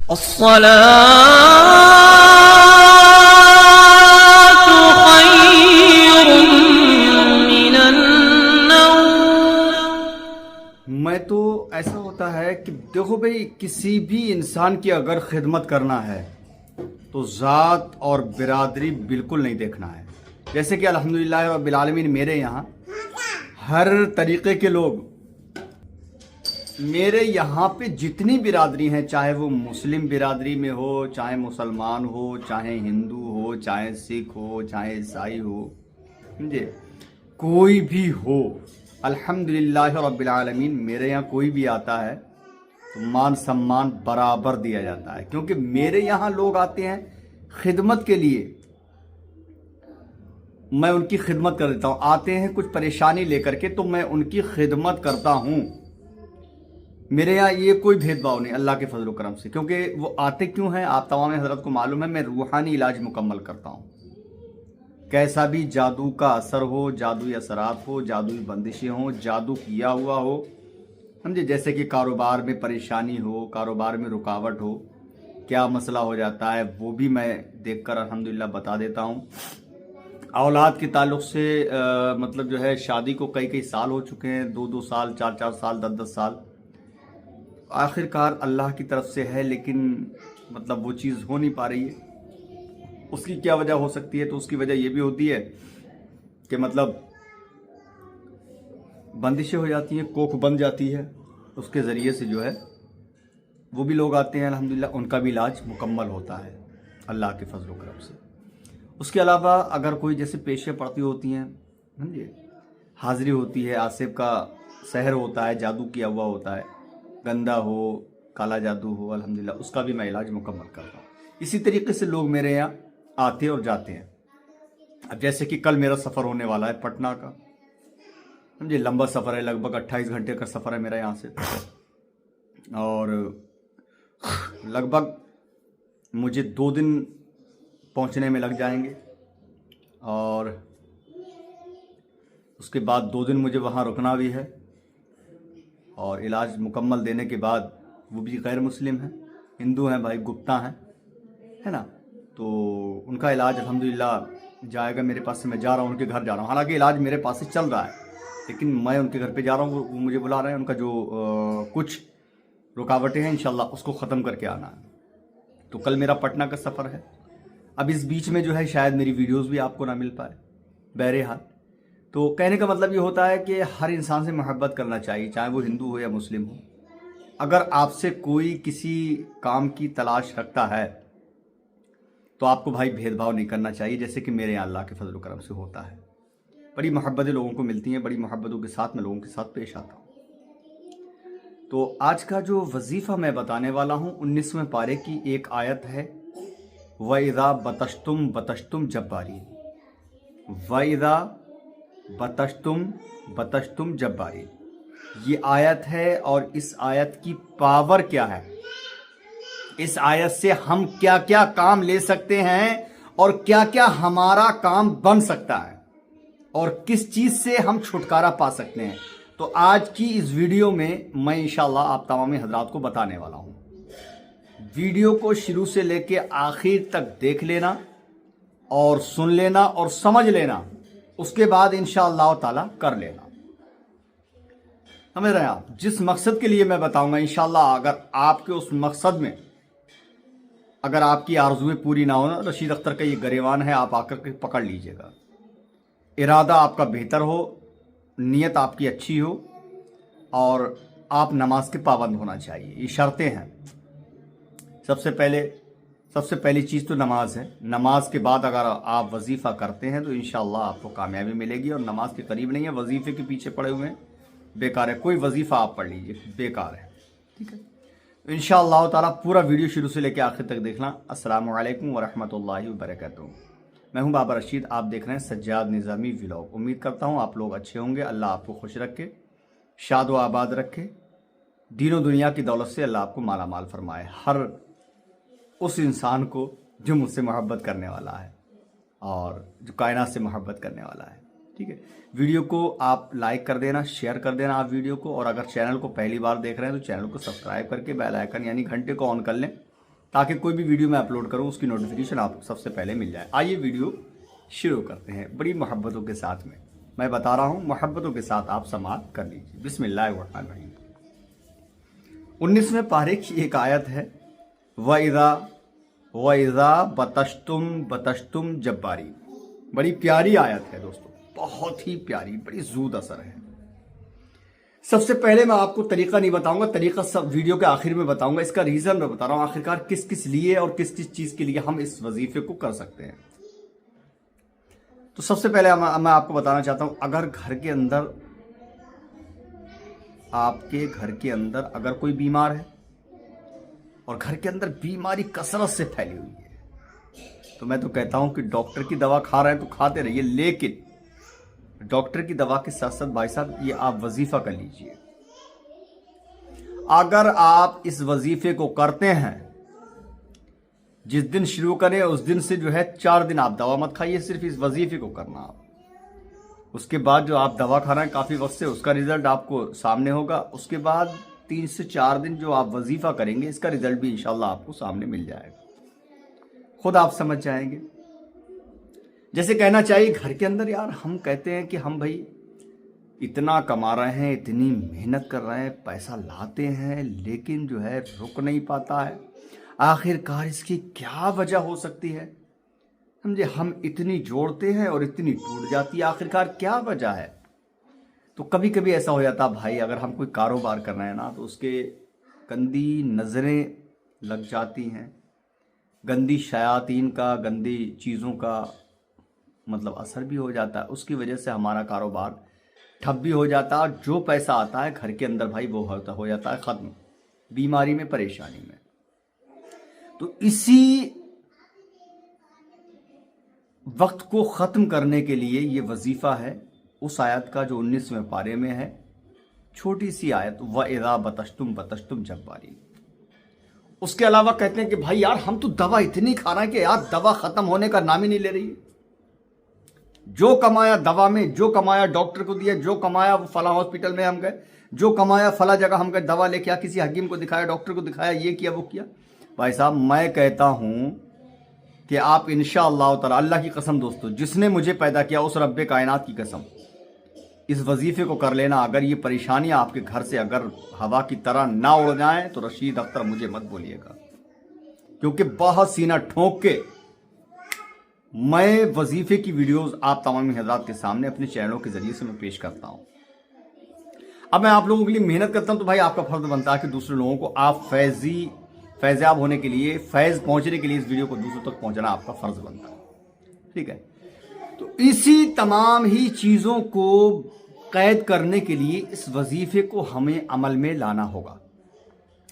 الصلاة خير من النوم۔ میں تو ایسا ہوتا ہے کہ دیکھو بھئی، کسی بھی انسان کی اگر خدمت کرنا ہے تو ذات اور برادری بالکل نہیں دیکھنا ہے۔ جیسے کہ الحمدللہ رب العالمین میرے یہاں ہر طریقے کے لوگ، میرے یہاں پہ جتنی برادری ہیں، چاہے وہ مسلم برادری میں ہو، چاہے مسلمان ہو، چاہے ہندو ہو، چاہے سکھ ہو، چاہے عیسائی ہو، سمجھے، کوئی بھی ہو، الحمدللہ رب العالمین میرے یہاں کوئی بھی آتا ہے تو مان سمان برابر دیا جاتا ہے، کیونکہ میرے یہاں لوگ آتے ہیں خدمت کے لیے، میں ان کی خدمت کر دیتا ہوں۔ آتے ہیں کچھ پریشانی لے کر کے تو میں ان کی خدمت کرتا ہوں۔ میرے یہاں یہ کوئی بھید بھاؤ نہیں اللہ کے فضل و کرم سے، کیونکہ وہ آتے کیوں ہیں آپ تمام حضرت کو معلوم ہے، میں روحانی علاج مکمل کرتا ہوں۔ کیسا بھی جادو کا اثر ہو، جادوئی اثرات ہو، جادوئی بندشیں ہوں، جادو کیا ہوا ہو، سمجھے، جیسے کہ کاروبار میں پریشانی ہو، کاروبار میں رکاوٹ ہو، کیا مسئلہ ہو جاتا ہے وہ بھی میں دیکھ کر الحمدللہ بتا دیتا ہوں۔ اولاد کے تعلق سے مطلب جو ہے شادی کو کئی سال ہو چکے ہیں، 2 سال، 4 سال، 10 سال، آخر کار اللہ کی طرف سے ہے، لیکن مطلب وہ چیز ہو نہیں پا رہی ہے۔ اس کی کیا وجہ ہو سکتی ہے؟ تو اس کی وجہ یہ بھی ہوتی ہے کہ مطلب بندشیں ہو جاتی ہیں، کوکھ بن جاتی ہے، اس کے ذریعے سے جو ہے وہ بھی لوگ آتے ہیں الحمدللہ، ان کا بھی علاج مکمل ہوتا ہے اللہ کے فضل و کرم سے۔ اس کے علاوہ اگر کوئی جیسے پیشے پڑتی ہوتی ہیں، سمجھے، حاضری ہوتی ہے، آصف کا سحر ہوتا ہے، جادو کیا ہوا ہوتا ہے، گندا ہو، کالا جادو ہو، الحمدللہ اس کا بھی میں علاج مکمل کرتا ہوں۔ اسی طریقے سے لوگ میرے یہاں آتے اور جاتے ہیں۔ اب جیسے کہ کل میرا سفر ہونے والا ہے پٹنہ کا، سمجھے، لمبا سفر ہے، لگ بھگ 28 گھنٹے کا سفر ہے میرا یہاں سے، اور لگ بھگ مجھے 2 دن پہنچنے میں لگ جائیں گے، اور اس کے بعد 2 دن مجھے وہاں رکنا بھی ہے، اور علاج مکمل دینے کے بعد وہ بھی غیر مسلم ہیں، ہندو ہیں بھائی، گپتا ہیں، ہے نا، تو ان کا علاج الحمدللہ جائے گا میرے پاس سے، میں جا رہا ہوں ان کے گھر جا رہا ہوں، حالانکہ علاج میرے پاس سے چل رہا ہے، لیکن میں ان کے گھر پہ جا رہا ہوں، وہ مجھے بلا رہے ہیں، ان کا جو کچھ رکاوٹیں ہیں انشاءاللہ اس کو ختم کر کے آنا ہے۔ تو کل میرا پٹنہ کا سفر ہے۔ اب اس بیچ میں جو ہے شاید میری ویڈیوز بھی آپ کو نہ مل پائے، بہرحال تو کہنے کا مطلب یہ ہوتا ہے کہ ہر انسان سے محبت کرنا چاہیے، چاہے وہ ہندو ہو یا مسلم ہو۔ اگر آپ سے کوئی کسی کام کی تلاش رکھتا ہے تو آپ کو بھائی بھید بھاؤ نہیں کرنا چاہیے، جیسے کہ میرے یہاں اللہ کے فضل و کرم سے ہوتا ہے۔ بڑی محبتیں لوگوں کو ملتی ہیں، بڑی محبتوں کے ساتھ میں لوگوں کے ساتھ پیش آتا ہوں۔ تو آج کا جو وظیفہ میں بتانے والا ہوں 19ویں پارے کی ایک آیت ہے، وَإِذَا بَطَشْتُمْ بَطَشْتُمْ جَبَّارِينَ، وَإِذَا بَطَشْتُمْ جَبَّارِينَ، یہ آیت ہے، اور اس آیت کی پاور کیا ہے، اس آیت سے ہم کیا کیا کام لے سکتے ہیں، اور کیا کیا ہمارا کام بن سکتا ہے، اور کس چیز سے ہم چھٹکارا پا سکتے ہیں۔ تو آج کی اس ویڈیو میں میں انشاءاللہ آپ تمام حضرات کو بتانے والا ہوں۔ ویڈیو کو شروع سے لے کے آخر تک دیکھ لینا، اور سن لینا، اور سمجھ لینا، اس کے بعد انشاءاللہ تعالی کر لینا۔ سمجھ رہے ہیں آپ؟ جس مقصد کے لیے میں بتاؤں گا انشاءاللہ، اگر آپ کے اس مقصد میں اگر آپ کی آرزویں پوری نہ ہو، رشید اختر کا یہ گریوان ہے، آپ آ کر کے پکڑ لیجئے گا۔ ارادہ آپ کا بہتر ہو، نیت آپ کی اچھی ہو، اور آپ نماز کے پابند ہونا چاہیے، یہ شرطیں ہیں۔ سب سے پہلی چیز تو نماز ہے۔ نماز کے بعد اگر آپ وظیفہ کرتے ہیں تو انشاءاللہ آپ کو کامیابی ملے گی، اور نماز کے قریب نہیں ہے، وظیفے کے پیچھے پڑے ہوئے ہیں، بیکار ہے، کوئی وظیفہ آپ پڑھ لیجئے، بیکار ہے، ٹھیک ہے۔ انشاءاللہ تعالیٰ پورا ویڈیو شروع سے لے کے آخر تک دیکھنا۔ السلام علیکم ورحمۃ اللہ وبرکاتہ۔ میں ہوں بابا رشید، آپ دیکھ رہے ہیں سجاد نظامی ولاگ۔ امید کرتا ہوں آپ لوگ اچھے ہوں گے، اللہ آپ کو خوش رکھے، شاد و آباد رکھے، دین و دنیا کی دولت سے اللہ آپ کو مالا مال فرمائے، ہر اس انسان کو جو مجھ سے محبت کرنے والا ہے، اور جو کائنات سے محبت کرنے والا ہے، ٹھیک ہے۔ ویڈیو کو آپ لائک کر دینا، شیئر کر دینا آپ ویڈیو کو، اور اگر چینل کو پہلی بار دیکھ رہے ہیں تو چینل کو سبسکرائب کر کے بیل آئیکن یعنی گھنٹے کو آن کر لیں، تاکہ کوئی بھی ویڈیو میں اپلوڈ کروں اس کی نوٹیفیکیشن آپ کو سب سے پہلے مل جائے۔ آئیے ویڈیو شروع کرتے ہیں بڑی محبتوں کے ساتھ میں بتا رہا ہوں، محبتوں کے ساتھ آپ سماعت کر لیجیے۔ بسم اللہ الرحمن الرحیم۔ 19ویں پارے کی ایک آیت ہے، وَإِذَا بَطَشْتُمْ جَبَّارِينَ۔ بڑی پیاری آیت ہے دوستو، بہت ہی پیاری، بڑی زود اثر ہے۔ سب سے پہلے میں آپ کو طریقہ نہیں بتاؤں گا، طریقہ سب ویڈیو کے آخر میں بتاؤں گا۔ اس کا ریزن میں بتا رہا ہوں آخرکار کس لیے اور کس چیز کے لیے ہم اس وظیفے کو کر سکتے ہیں۔ تو سب سے پہلے میں آپ کو بتانا چاہتا ہوں، اگر آپ کے گھر کے اندر اگر کوئی بیمار ہے اور گھر کے اندر بیماری کثرت سے پھیلی ہوئی ہے، تو میں تو کہتا ہوں کہ ڈاکٹر کی دوا کھا رہے ہیں تو کھاتے رہیے، لیکن ڈاکٹر کی دوا کے ساتھ ساتھ بھائی صاحب یہ آپ وظیفہ کر لیجئے۔ اگر آپ اس وظیفے کو کرتے ہیں، جس دن شروع کریں اس دن سے جو ہے 4 دن آپ دوا مت کھائیے، صرف اس وظیفے کو کرنا آپ۔ اس کے بعد جو آپ دوا کھا رہے ہیں کافی وقت سے، اس کا رزلٹ آپ کو سامنے ہوگا۔ اس کے بعد 3 سے 4 دن جو آپ وظیفہ کریں گے، اس کا رزلٹ بھی انشاءاللہ آپ کو سامنے مل جائے گا، خود آپ سمجھ جائیں گے۔ جیسے کہنا چاہیے گھر کے اندر یار ہم کہتے ہیں کہ ہم بھائی اتنا کما رہے ہیں، اتنی محنت کر رہے ہیں، پیسہ لاتے ہیں، لیکن جو ہے رک نہیں پاتا ہے۔ آخر کار اس کی کیا وجہ ہو سکتی ہے؟ سمجھے، ہم اتنی جوڑتے ہیں اور اتنی ٹوٹ جاتی ہے، آخر کار کیا وجہ ہے؟ تو کبھی کبھی ایسا ہو جاتا بھائی، اگر ہم کوئی کاروبار کر رہے ہیں نا، تو اس کے گندی نظریں لگ جاتی ہیں، گندی شیاطین کا، گندی چیزوں کا مطلب اثر بھی ہو جاتا ہے، اس کی وجہ سے ہمارا کاروبار ٹھپ بھی ہو جاتا ہے، اور جو پیسہ آتا ہے گھر کے اندر بھائی وہ ہو جاتا ہے ختم، بیماری میں، پریشانی میں۔ تو اسی وقت کو ختم کرنے کے لیے یہ وظیفہ ہے اس آیت کا جو 19ویں پارے میں ہے، چھوٹی سی آیت، وَإِذَا بَطَشْتُمْ جَبَّارِينَ۔ اس کے علاوہ کہتے ہیں کہ بھائی یار ہم تو دوا اتنی کھا رہے ہیں کہ یار دوا ختم ہونے کا نام ہی نہیں لے رہی ہے۔ جو کمایا دوا میں، جو کمایا ڈاکٹر کو دیا، جو کمایا وہ فلاں ہاسپٹل میں ہم گئے، جو کمایا فلاں جگہ ہم گئے دوا لے کے، کسی حکیم کو دکھایا، ڈاکٹر کو دکھایا، یہ کیا وہ کیا۔ بھائی صاحب میں کہتا ہوں کہ آپ انشاءاللہ تعالی، اللہ کی قسم دوستو، جس نے مجھے پیدا کیا اس رب کائنات کی قسم، اس وظیفے کو کر لینا۔ اگر یہ پریشانیاں آپ کے گھر سے اگر ہوا کی طرح نہ اڑ جائیں تو رشید اختر مجھے مت بولیے گا، کیونکہ بہت سینہ ٹھونک کے میں وظیفے کی ویڈیوز آپ تمام حضرات کے سامنے اپنے چینلوں کے ذریعے سے میں پیش کرتا ہوں۔ اب میں آپ لوگوں کے لیے محنت کرتا ہوں، تو بھائی آپ کا فرض بنتا ہے کہ دوسرے لوگوں کو آپ فیضیاب ہونے کے لیے، فیض پہنچنے کے لیے اس ویڈیو کو دوسروں تک پہنچانا آپ کا فرض بنتا ہے، ٹھیک ہے؟ تو اسی تمام ہی چیزوں کو قید کرنے کے لیے اس وظیفے کو ہمیں عمل میں لانا ہوگا۔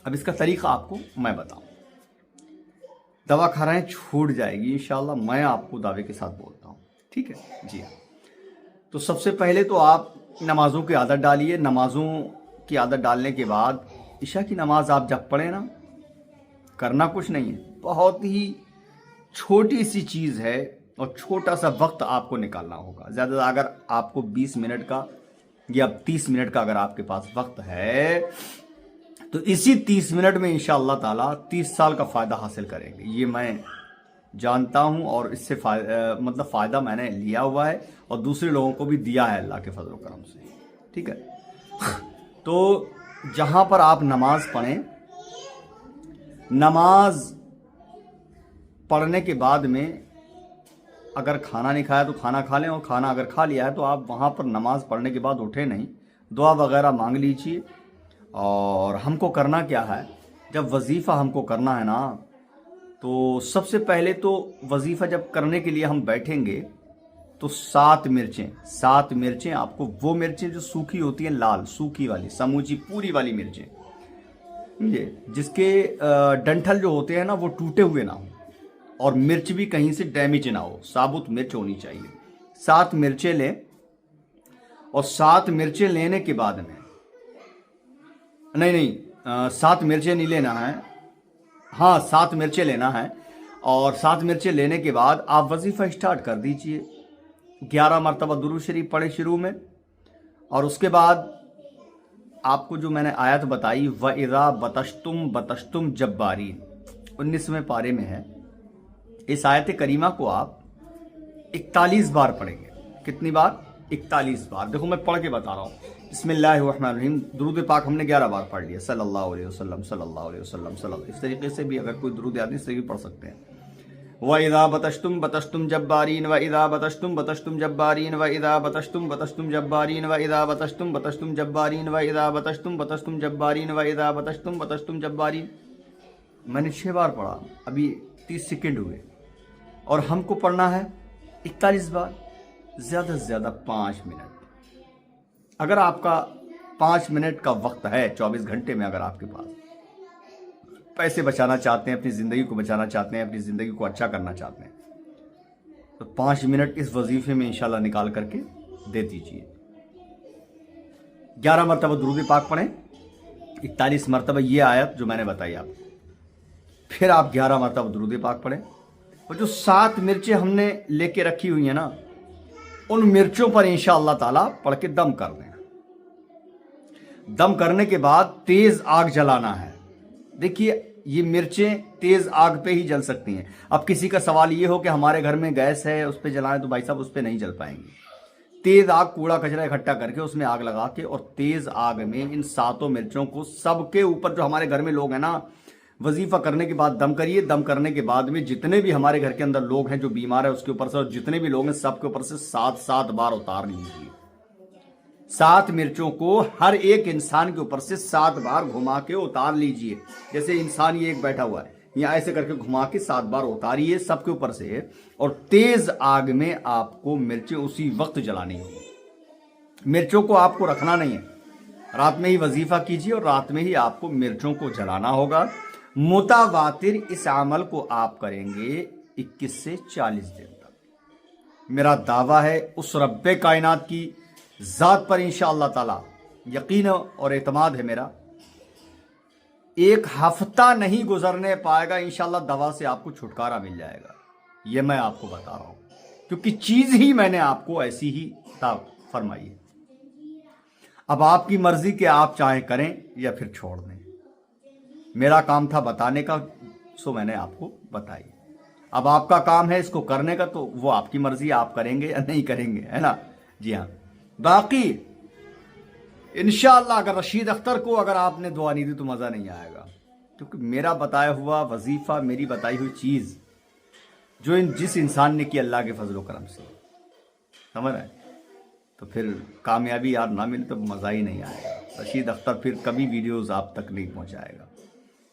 اب اس کا طریقہ آپ کو میں بتاؤں۔ دوا کھا رہے ہیں چھوٹ جائے گی انشاءاللہ، میں آپ کو دعوے کے ساتھ بولتا ہوں، ٹھیک ہے جی ہاں۔ تو سب سے پہلے تو آپ نمازوں کی عادت ڈالیے۔ نمازوں کی عادت ڈالنے کے بعد عشاء کی نماز آپ جب پڑھیں نا، کرنا کچھ نہیں ہے، بہت ہی چھوٹی سی چیز ہے اور چھوٹا سا وقت آپ کو نکالنا ہوگا۔ زیادہ اگر آپ کو 20 منٹ کا یا 30 منٹ کا اگر آپ کے پاس وقت ہے تو اسی 30 منٹ میں انشاءاللہ تعالیٰ 30 سال کا فائدہ حاصل کریں گے، یہ میں جانتا ہوں، اور اس سے مطلب فائدہ میں نے لیا ہوا ہے اور دوسرے لوگوں کو بھی دیا ہے اللہ کے فضل و کرم سے، ٹھیک ہے؟ تو جہاں پر آپ نماز پڑھیں، نماز پڑھنے کے بعد میں اگر کھانا نہیں کھایا تو کھانا کھا لیں، اور کھانا اگر کھا لیا ہے تو آپ وہاں پر نماز پڑھنے کے بعد اٹھے نہیں، دعا وغیرہ مانگ لیجیے۔ اور ہم کو کرنا کیا ہے، جب وظیفہ ہم کو کرنا ہے نا، تو سب سے پہلے تو وظیفہ جب کرنے کے لیے ہم بیٹھیں گے تو 7 مرچیں آپ کو، وہ مرچیں جو سوکھی ہوتی ہیں، لال سوکھی والی، سموچی پوری والی مرچیں، جس کے ڈنٹھل جو ہوتے ہیں نا وہ ٹوٹے ہوئے نہ ہوں، اور مرچ بھی کہیں سے ڈیمیج نہ ہو، ثابت مرچ ہونی چاہیے۔ 7 مرچیں لیں، اور 7 مرچیں لینے کے بعد میں نہیں 7 مرچیں نہیں لینا ہے، ہاں 7 مرچیں لینا ہے، اور 7 مرچیں لینے کے بعد آپ وظیفہ اسٹارٹ کر دیجئے۔ 11 مرتبہ درود شریف پڑھے شروع میں، اور اس کے بعد آپ کو جو میں نے آیت بتائی، وَإِذَا بَطَشْتُمْ جَبَّارِينَ، 19वें पारे में है। इस आयत करीमा को आप 41 बार पढ़ेंगे। कितनी बार? 41 बार। देखो मैं पढ़ के बता रहा हूँ। बिस्मिल्लाहिर्रहमानिर्रहीम। दुरूद पाक हमने 11 बार पढ़ लिया। सल्लल्लाहु अलैहि वसल्लम, सल्लल्लाहु अलैहि वसल्लम, सल्लल्लाहु। इस तरीके से भी अगर कोई दुरूद याद नहीं, इस तरीके भी पढ़ सकते हैं। व इज़ा बतश्तुम बतश्तुम जब्बारीन व इज़ा बतश्तुम बतश्तुम जब्बारीन व इज़ा बतश्तुम बतश्तुम जब्बारीन व इज़ा बतश्तुम बतश्तुम जब्बारीन व इज़ा बतश्तुम बतश्तुम जब्बारीन व इज़ा बतश्तुम बतश्तुम जब्बारीन। मैंने 6 बार पढ़ा, अभी 30 सेकेंड हुए और हमको पढ़ना है 41 बार, ज़्यादा से ज़्यादा 5 मिनट। अगर आपका 5 मिनट का वक्त है 24 घंटे में, अगर आपके पास पैसे बचाना चाहते हैं, अपनी ज़िंदगी को बचाना चाहते हैं, अपनी ज़िंदगी को अच्छा करना चाहते हैं, तो 5 मिनट इस वजीफे में इंशाल्लाह निकाल करके दे दीजिए। 11 मरतबा दुरूद पाक पढ़ें, 41 मरतबा ये आयत जो मैंने बताई आपको, फिर आप 11 मरतबा दुरूद पाक पढ़ें। और जो 7 मिर्चें हमने लेके रखी हुई हैं ना, उन मिर्चों पर इंशाअल्लाह ताला पढ़ के दम कर दें। दम करने के बाद तेज आग जलाना है। देखिए ये मिर्चें तेज आग पे ही जल सकती हैं। अब किसी का सवाल ये हो कि हमारे घर में गैस है, उस पर जलाएं, तो भाई साहब उस पर नहीं जल पाएंगे। तेज आग, कूड़ा कचरा इकट्ठा करके उसमें आग लगा के और तेज आग में इन 7 मिर्चों को सबके ऊपर, जो हमारे घर में लोग हैं ना, वजीफा करने के बाद दम करिए। दम करने के बाद में जितने भी हमारे घर के अंदर लोग हैं जो बीमार है उसके ऊपर से, और जितने भी लोग हैं सबके ऊपर से 7-7 बार उतार लीजिए। 7 मिर्चों को हर एक इंसान के ऊपर से 7 बार घुमा के उतार लीजिए। जैसे इंसान ये एक बैठा हुआ है, यहाँ ऐसे करके घुमा के 7 बार उतारिए सबके ऊपर से, और तेज आग में आपको मिर्चें उसी वक्त जलानी होगी। मिर्चों को आपको रखना नहीं है, रात में ही वजीफा कीजिए और रात में ही आपको मिर्चों को जलाना होगा। मुतावातिर इस अमल को आप करेंगे 21 से 40 दिन तक। मेरा दावा है उस रब्बे कायनात की ज़ात पर इंशाअल्लाह ताला यकीन और एतमाद है मेरा, 1 हफ्ता नहीं गुजरने पाएगा इंशाअल्लाह दवा से आपको छुटकारा मिल जाएगा। ये मैं आपको बता रहा हूं, क्योंकि चीज़ ही मैंने आपको ऐसी ही फरमाई है। अब आपकी मर्जी कि आप चाहे करें या फिर छोड़ दें। मेरा काम था बताने का, सो मैंने आपको बताई। अब आपका काम है इसको करने का, तो वो आपकी मर्जी, आप करेंगे या नहीं करेंगे, है ना। जी हाँ, बाकी इंशाअल्लाह अगर रशीद अख्तर को अगर आपने दुआ नहीं दी तो मज़ा नहीं आएगा, क्योंकि मेरा बताया हुआ वजीफ़ा, मेरी बताई हुई चीज़ जो जिस इंसान ने की अल्लाह के फजल करम से, समझ रहे, तो फिर कामयाबी यार ना मिले तो मज़ा ही नहीं आएगा। रशीद अख्तर फिर कभी वीडियोज़ आप तक नहीं पहुँचाएगा।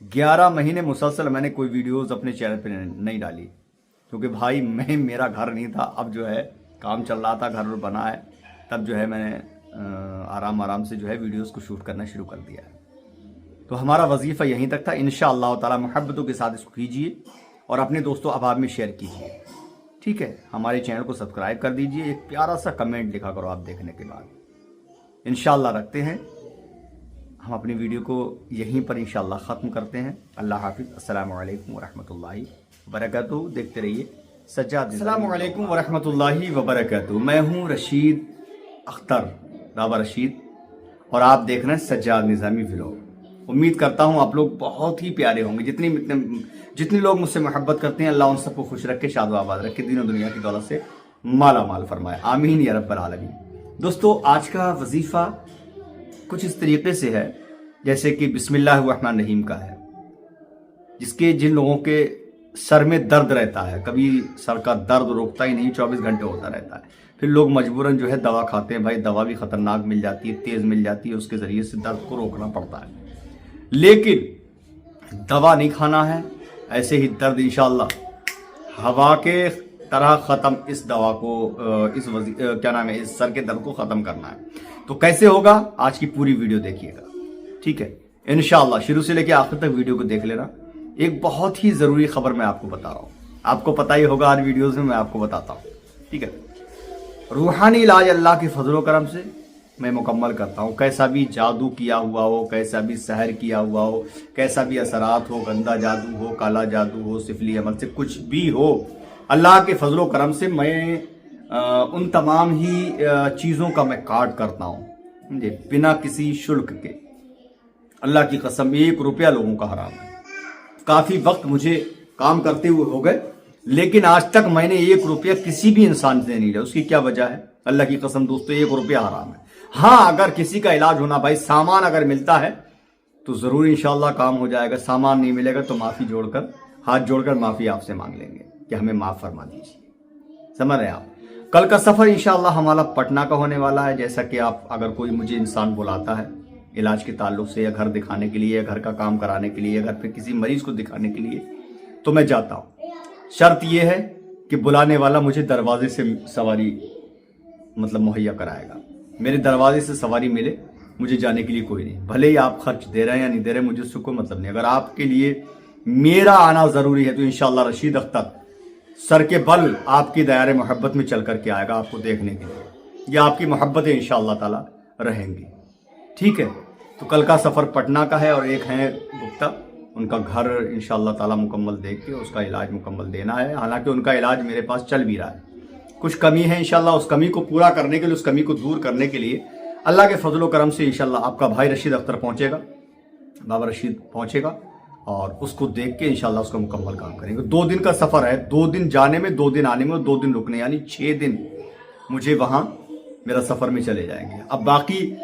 11 महीने मुसलसल मैंने कोई वीडियोस अपने चैनल पे नहीं डाली, क्योंकि भाई मेरा घर नहीं था। अब जो है काम चल रहा था, घर बना है, तब जो है मैंने आराम से जो है वीडियोस को शूट करना शुरू कर दिया है। तो हमारा वजीफ़ा यहीं तक था। इंशाअल्लाह ताला मोहब्बतों के साथ इसको कीजिए और अपने दोस्तों अहबाब में शेयर कीजिए, ठीक है। हमारे चैनल को सब्सक्राइब कर दीजिए, एक प्यारा सा कमेंट लिखा करो आप देखने के बाद। इंशाअल्लाह रखते हैं हम अपनी वीडियो को यहीं पर इंशाअल्लाह ख़त्म करते हैं। अल्लाह हाफिज़। अस्सलामु अलैकुम वरहमतुल्लाहि वबरकातुहू। देखते रहिए सज्जाद। अस्सलामु अलैकुम वरहमतुल्लाहि वबरकातुहू। मैं हूँ रशीद अख्तर, दावा रशीद, और आप देख रहे हैं सज्जाद निज़ामी व्लॉग। उम्मीद करता हूँ आप लोग बहुत ही प्यारे होंगे। जितने लोग मुझसे मोहब्बत करते हैं, अल्लाह उन सबको खुश रखे, शाद आबाद रखे, दीन और दुनिया की दौलत से माला माल फरमाए, आमीन या रब्बल आलमीन। दोस्तों आज का वजीफ़ा कुछ इस तरीके से है जैसे कि बिस्मिल्लाहिर्रहमानिर्रहीम का है, जिन लोगों के सर में दर्द रहता है, कभी सर का दर्द रुकता ही नहीं, 24 घंटे होता रहता है, फिर लोग मजबूरन जो है दवा खाते हैं। भाई दवा भी ख़तरनाक मिल जाती है, तेज़ मिल जाती है, उसके ज़रिए से दर्द को रोकना पड़ता है। लेकिन दवा नहीं खाना है, ऐसे ही दर्द इंशाअल्लाह हवा के तरह ख़त्म, इस दवा को इस सर के दर्द को ख़त्म करना है। तो कैसे होगा, आज की पूरी वीडियो देखिएगा, ठीक है। इंशाअल्लाह शुरू से लेकर आखिर तक वीडियो को देख लेना। एक बहुत ही ज़रूरी खबर मैं आपको बता रहा हूँ, आपको पता ही होगा, हर वीडियोज़ में मैं आपको बताता हूँ, ठीक है। रूहानी इलाज अल्लाह के फजल करम से मैं मुकम्मल करता हूँ। कैसा भी जादू किया हुआ हो, कैसा भी सहर किया हुआ हो, कैसा भी असरात हो, गंदा जादू हो, काला जादू हो, सिफली अमल से कुछ भी हो, अल्लाह के फजल करम से मैं उन तमाम ही चीज़ों का मैं काट करता हूँ, बिना किसी शुल्क के। अल्लाह की कसम 1 रुपया लोगों का हराम है। काफ़ी वक्त मुझे काम करते हुए हो गए, लेकिन आज तक मैंने 1 रुपया किसी भी इंसान से नहीं लिया। उसकी क्या वजह है? अल्लाह की कसम दोस्तों, 1 रुपया हराम है। हाँ, अगर किसी का इलाज होना भाई, सामान अगर मिलता है तो ज़रूर इंशाल्लाह काम हो जाएगा। सामान नहीं मिलेगा तो माफ़ी जोड़कर, हाथ जोड़कर माफ़ी आपसे मांग लेंगे कि हमें माफ़ फरमा दीजिए। समझ रहे हैं आप? कल का सफ़र इंशाल्लाह हमारा पटना का होने वाला है। जैसा कि आप, अगर कोई मुझे इंसान बुलाता है इलाज के ताल्लुक से, या घर दिखाने के लिए, या घर का काम कराने के लिए, या घर पे किसी मरीज़ को दिखाने के लिए, तो मैं जाता हूँ। शर्त यह है कि बुलाने वाला मुझे दरवाजे से सवारी मतलब मुहैया कराएगा। मेरे दरवाजे से सवारी मिले, मुझे जाने के लिए कोई नहीं। भले ही आप खर्च दे रहे हैं या नहीं दे रहे, मुझे उससे कोई मतलब नहीं। अगर आपके लिए मेरा आना ज़रूरी है तो इंशाल्लाह रशीद अख्तर सर के बल आपकी दायरे मोहब्बत में चल करके आएगा आपको देखने के लिए। या आपकी मोहब्बतें इंशाल्लाह ताला रहेंगी। ठीक है, तो कल का सफ़र पटना का है और एक है गुप्ता, उनका घर इंशाल्लाह ताला मुकम्मल देख के उसका इलाज मुकम्मल देना है। हालांकि उनका इलाज मेरे पास चल भी रहा है, कुछ कमी है इंशाल्लाह, उस कमी को पूरा करने के लिए, उस कमी को दूर करने के लिए अल्लाह के फजल करम से इंशाल्लाह आपका भाई रशीद अख्तर पहुंचेगा, बाबा रशीद पहुंचेगा और उसको देख के इंशाल्लाह उसका मुकम्मल काम करेंगे। 2 दिन का सफ़र है, 2 दिन जाने में, 2 दिन आने में और 2 दिन रुकने, यानी 6 दिन मुझे वहाँ मेरा सफ़र में चले जाएंगे। अब बाकी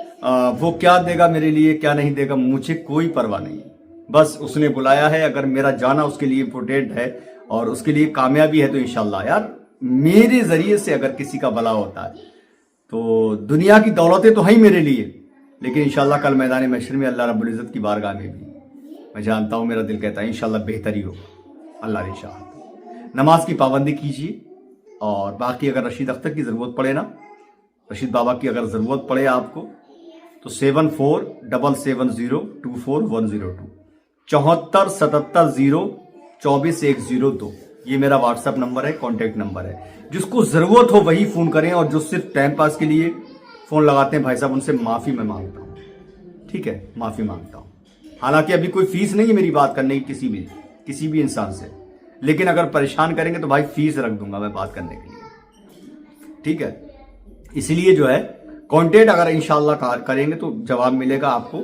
वो क्या देगा मेरे लिए, क्या नहीं देगा, मुझे कोई परवाह नहीं है। बस उसने बुलाया है, अगर मेरा जाना उसके लिए इम्पोर्टेंट है और उसके लिए कामयाबी है तो इंशाल्लाह यार मेरे ज़रिए से अगर किसी का भला होता है तो दुनिया की दौलतें तो हैं ही मेरे लिए, लेकिन इंशाल्लाह कल मैदान महशर में अल्लाह रब्बुल इज़्ज़त की बारगाह में भी मैं जानता हूँ, मेरा दिल कहता है इंशाल्लाह बेहतरी हो। अल्लाह ने चाहा। नमाज की पाबंदी कीजिए और बाकी अगर रशीद अख्तर की ज़रूरत पड़े ना, रशीद बाबा की अगर ज़रूरत पड़े आपको तो 7477024102 7477024102 ये मेरा व्हाट्सएप नंबर है, कॉन्टैक्ट नंबर है। जिसको ज़रूरत हो वही फ़ोन करें, और जो सिर्फ टाइम पास के लिए फ़ोन लगाते हैं भाई साहब, उनसे माफ़ी मैं मांगता हूँ। ठीक है, माफ़ी मांगता हूँ। हालांकि अभी कोई फ़ीस नहीं है मेरी बात करने की किसी भी इंसान से, लेकिन अगर परेशान करेंगे तो भाई फ़ीस रख दूंगा मैं बात करने के लिए। ठीक है, इसलिए जो है कॉन्टेक्ट अगर इंशाल्लाह करेंगे तो जवाब मिलेगा आपको।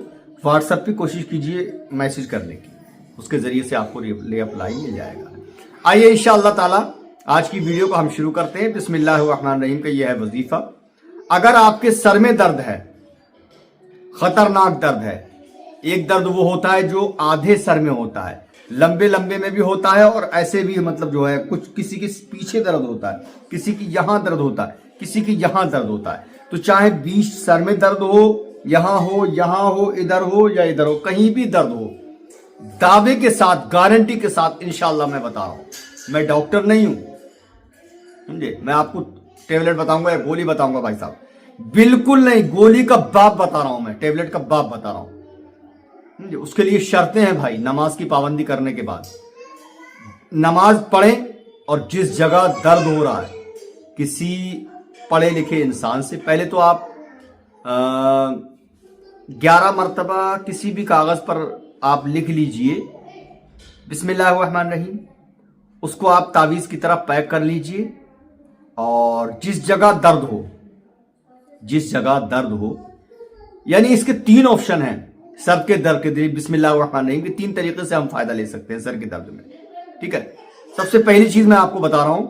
व्हाट्सएप पे कोशिश कीजिए मैसेज करने की, उसके ज़रिए से आपको रिप्लाई मिल जाएगा। आइए इंशाअल्लाह ताला आज की वीडियो को हम शुरू करते हैं। बिस्मिल्लाहिर्रहमानिर्रहीम का यह है वजीफा। अगर आपके सर में दर्द है, खतरनाक दर्द है, एक दर्द वो होता है जो आधे सर में होता है, लंबे लंबे में भी होता है और ऐसे भी मतलब जो है कुछ किसी के पीछे दर्द होता है, किसी की यहां दर्द होता है, किसी की यहां दर्द होता है। तो चाहे बीच सर में दर्द हो, यहां हो, इधर हो या इधर हो, कहीं भी दर्द हो, दावे के साथ, गारंटी के साथ इंशाल्लाह मैं बता रहा हूं, मैं डॉक्टर नहीं हूं, समझे, मैं आपको टेबलेट बताऊंगा या गोली बताऊंगा भाई साहब, बिल्कुल नहीं। गोली का बाप बता रहा हूं मैं, टेबलेट का बाप बता रहा हूं। उसके लिए शर्तें हैं भाई। नमाज की पाबंदी करने के बाद नमाज पढ़ें, और जिस जगह दर्द हो रहा है किसी पढ़े लिखे इंसान से, पहले तो आप 11 मरतबा किसी भी कागज पर आप लिख लीजिए बिस्मिल्लाहिर्रहमानिर्रहीम, उसको आप तावीज़ की तरह पैक कर लीजिए, और जिस जगह दर्द हो, यानी इसके 3 ऑप्शन हैं। सर के दर्द के लिए बिस्मिल्लाहिर्रहमानिर्रहीम के 3 तरीके से हम फायदा ले सकते हैं सर के दर्द में। ठीक है, सबसे पहली चीज मैं आपको बता रहा हूं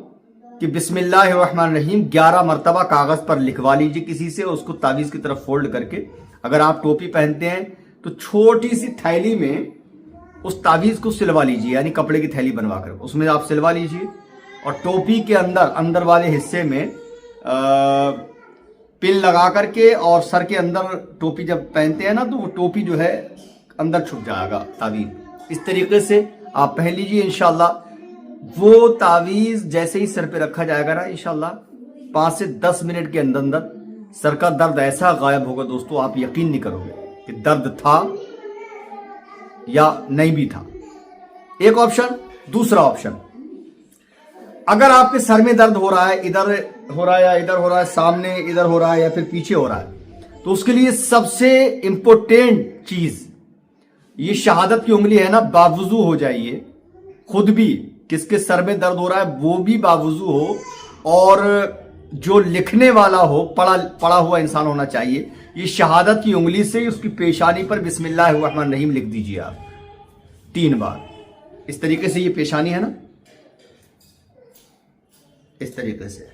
कि बिस्मिल्लाहिर्रहमानिर्रहीम 11 मरतबा कागज पर लिखवा लीजिए किसी से, उसको तावीज़ की तरफ फोल्ड करके। अगर आप टोपी पहनते हैं तो छोटी सी थैली में उस तावीज़ को सिलवा लीजिए, यानी कपड़े की थैली बनवा कर उसमें आप सिलवा लीजिए, और टोपी के अंदर वाले हिस्से में पिन लगा करके, और सर के अंदर टोपी जब पहनते हैं ना तो वो टोपी जो है अंदर छुप जाएगा तावीज़। इस तरीके से आप पहन लीजिए। इंशाल्लाह वो तावीज़ जैसे ही सर पे रखा जाएगा ना, इंशाल्लाह 5 से 10 मिनट के अंदर सर का दर्द ऐसा गायब होगा दोस्तों, आप यकीन नहीं करोगे कि दर्द था या नहीं भी था। एक ऑप्शन। दूसरा ऑप्शन, अगर आपके सर में दर्द हो रहा है, इधर हो रहा है या इधर हो रहा है, सामने इधर हो रहा है या फिर पीछे हो रहा है, तो उसके लिए सबसे इंपॉर्टेंट चीज ये शहादत की उंगली है ना, बावुजू हो जाइए। खुद भी किसके सर में दर्द हो रहा है वो भी बावुजू हो, और जो लिखने वाला हो पढ़ा हुआ इंसान होना चाहिए। ये शहादत की उंगली से उसकी पेशानी पर बिस्मिल्लाहिर्रहमानिर्रहीम लिख दीजिए आप 3 बार। इस तरीके से ये पेशानी है ना, इस तरीके से,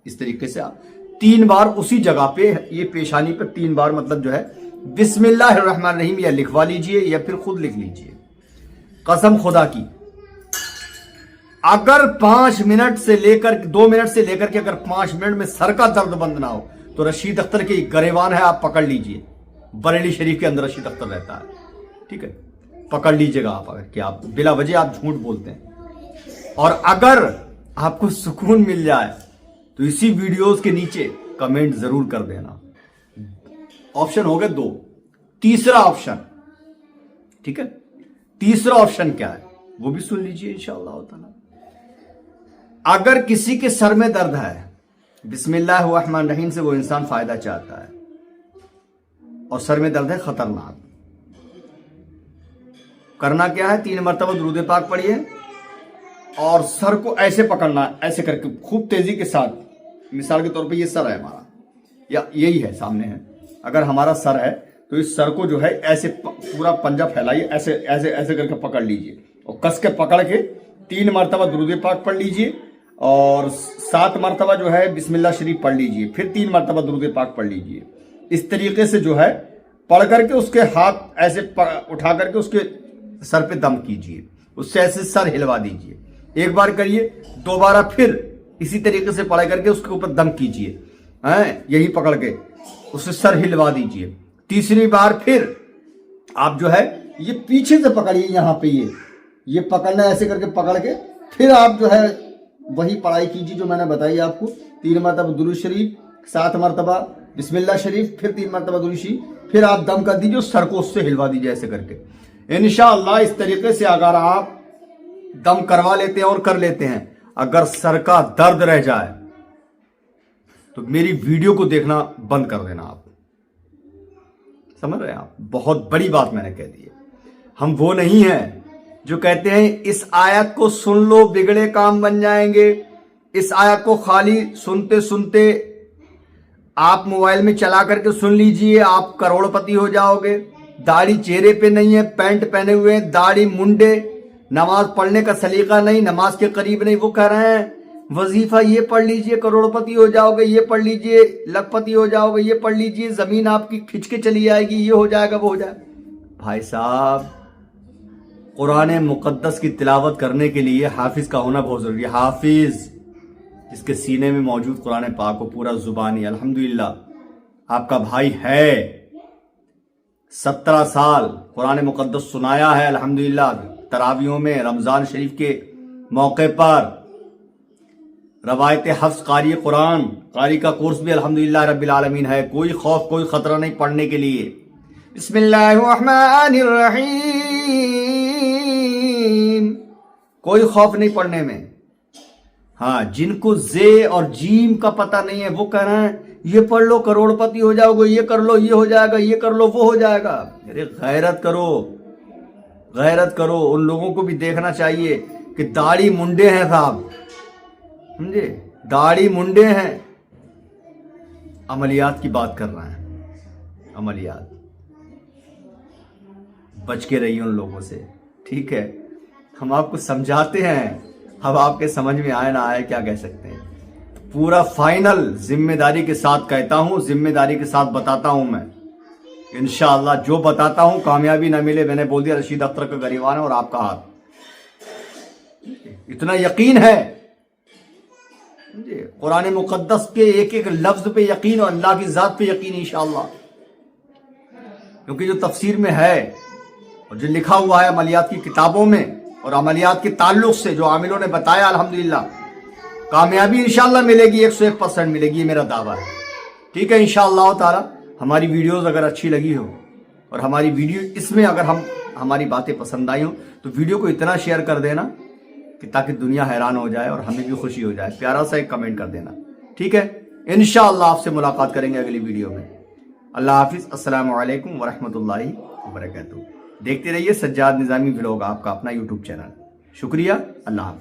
इस तरीके से आप 3 बार उसी जगह पे, ये पेशानी पे 3 बार मतलब जो है बिस्मिल्लाहिर्रहमानिर्रहीम या लिखवा लीजिए या फिर खुद लिख लीजिए। कसम खुदा की, अगर 5 मिनट से लेकर 2 मिनट से लेकर के अगर 5 मिनट में सर का दर्द बंद ना हो तो रशीद अख्तर के गरेवान है, आप पकड़ लीजिए। बरेली शरीफ के अंदर रशीद अख्तर रहता है, ठीक है, पकड़ लीजिएगा आप। अगर कि आप बिला वजह आप झूठ बोलते हैं, और अगर आपको सुकून मिल जाए तो इसी वीडियोस के नीचे कमेंट जरूर कर देना। ऑप्शन हो गए 2, तीसरा ऑप्शन, ठीक है, तीसरा ऑप्शन क्या है वो भी सुन लीजिए इंशाअल्लाह ताला। अगर किसी के सर में दर्द है, बिस्मिल्लाहिर्रहमानिर्रहीम से वो इंसान फायदा चाहता है और सर में दर्द है खतरनाक, करना क्या है, 3 मरतबा दुरूद पाक पढ़िए और सर को ऐसे पकड़ना है, ऐसे करके खूब तेजी के साथ। मिसाल के तौर पे ये सर है हमारा, या यही है सामने है, अगर हमारा सर है तो इस सर को जो है ऐसे पूरा पंजा फैलाइए, ऐसे ऐसे ऐसे करके पकड़ लीजिए और कस के पकड़ के 3 मरतबा दुरूद पाक पढ़ लीजिए और 7 मरतबा जो है बिस्मिल्लाह शरीफ पढ़ लीजिए, फिर 3 मरतबा दुरूद पाक पढ़ लीजिए। इस तरीके से जो है पढ़ करके उसके हाथ ऐसे उठा करके उसके सर पे दम कीजिए, उससे ऐसे सर हिलवा दीजिए। एक बार करिए, दोबारा फिर इसी तरीके से पढ़ करके उसके ऊपर दम कीजिए, यही पकड़ के उससे सर हिलवा दीजिए। तीसरी बार फिर आप जो है ये पीछे से पकड़िए, यहाँ पे ये पकड़ना, ऐसे करके पकड़ के फिर आप जो है वही पढ़ाई कीजिए जो मैंने बताई आपको। 3 मरतबा दुरूद शरीफ, 7 मरतबा बिस्मिल्लाह शरीफ, फिर 3 मरतबा दुरूद शरीफ, फिर आप दम कर दीजिए, सर को उससे हिलवा दीजिए ऐसे करके। इंशाअल्लाह इस तरीके से अगर आप दम करवा लेते हैं और कर लेते हैं, अगर सर का दर्द रह जाए तो मेरी वीडियो को देखना बंद कर देना। आप समझ रहे हैं? आप बहुत बड़ी बात मैंने कह दी है। हम वो नहीं हैं जो कहते हैं इस आयत को सुन लो बिगड़े काम बन जाएंगे। इस आयत को खाली सुनते सुनते आप मोबाइल में चला करके सुन लीजिए, आप करोड़पति हो जाओगे। दाढ़ी चेहरे पे नहीं है, पैंट पहने हुए हैं, दाढ़ी मुंडे, नमाज पढ़ने का सलीका नहीं, नमाज के करीब नहीं, वो कह रहे हैं वजीफा ये पढ़ लीजिए करोड़पति हो जाओगे, ये पढ़ लीजिए लखपति हो जाओगे, ये पढ़ लीजिए जमीन आपकी खिंच के चली जाएगी, ये हो जाएगा वो हो जाएगा। भाई साहब, कुरान मुकद्दस की तिलावत करने के लिए हाफिज का होना बहुत जरूरी है। हाफिज जिसके सीने में मौजूद कुरान पाक को पूरा जुबानी, अल्हम्दुलिल्लाह आपका भाई है, 17 साल कुरान मुकद्दस सुनाया है अल्हम्दुलिल्लाह। तरावियों में रमजान शरीफ के मौके पर रवायत हफ्स कारी कुरान कारी का कोर्स भी अल्हम्दुलिल्लाह रब्बिल आलमीन है। कोई खौफ कोई खतरा नहीं पढ़ने के लिए। बिस्मिल्लाहिर्रहमानिर्रहीम, कोई खौफ नहीं पढ़ने में। हाँ, जिनको जे और जीम का पता नहीं है वो कह रहे हैं ये पढ़ लो करोड़पति हो जाओगे, ये कर लो ये हो जाएगा, ये कर लो वो हो जाएगा। अरे गैरत करो, गैरत करो। उन लोगों को भी देखना चाहिए कि दाढ़ी मुंडे हैं साहब, समझे, दाढ़ी मुंडे हैं। अमलियात की बात कर रहे हैं, अमलियात। बच के रहिए उन लोगों से, ठीक है। हम आपको समझाते हैं, अब आपके समझ में आए ना आए क्या कह सकते हैं। पूरा फाइनल जिम्मेदारी के साथ कहता हूं, जिम्मेदारी के साथ बताता हूं मैं। इंशाअल्लाह जो बताता हूं कामयाबी ना मिले, मैंने बोल दिया रशीद अख्तर का गरीबान है और आपका हाथ, इतना यकीन है। कुरान मुकद्दस के एक एक लफ्ज पे यकीन और अल्लाह की जात पे यकीन इंशाअल्लाह, क्योंकि जो तफसीर में है और जो लिखा हुआ है अमलियात की किताबों में और अमलियात के ताल्लुक से जो आमिलों ने बताया, अल्हम्दुलिल्लाह कामयाबी इंशाअल्लाह मिलेगी, 101% मिलेगी, ये मेरा दावा है। ठीक है, इंशाअल्लाह ताला। हमारी वीडियोस अगर अच्छी लगी हो और हमारी वीडियो इसमें अगर हमारी बातें पसंद आई हो तो वीडियो को इतना शेयर कर देना कि ताकि दुनिया हैरान हो जाए और हमें भी खुशी हो जाए। प्यारा सा एक कमेंट कर देना, ठीक है। इंशाअल्लाह आपसे मुलाकात करेंगे अगली वीडियो में। अल्लाह हाफिज़, अस्सलामु अलैकुम वरहमतुल्लाहि वबरकातुहू। देखते रहिए सज्जाद निज़ामी व्लॉग, आपका अपना यूट्यूब चैनल। शुक्रिया, अल्लाह हाफिज़।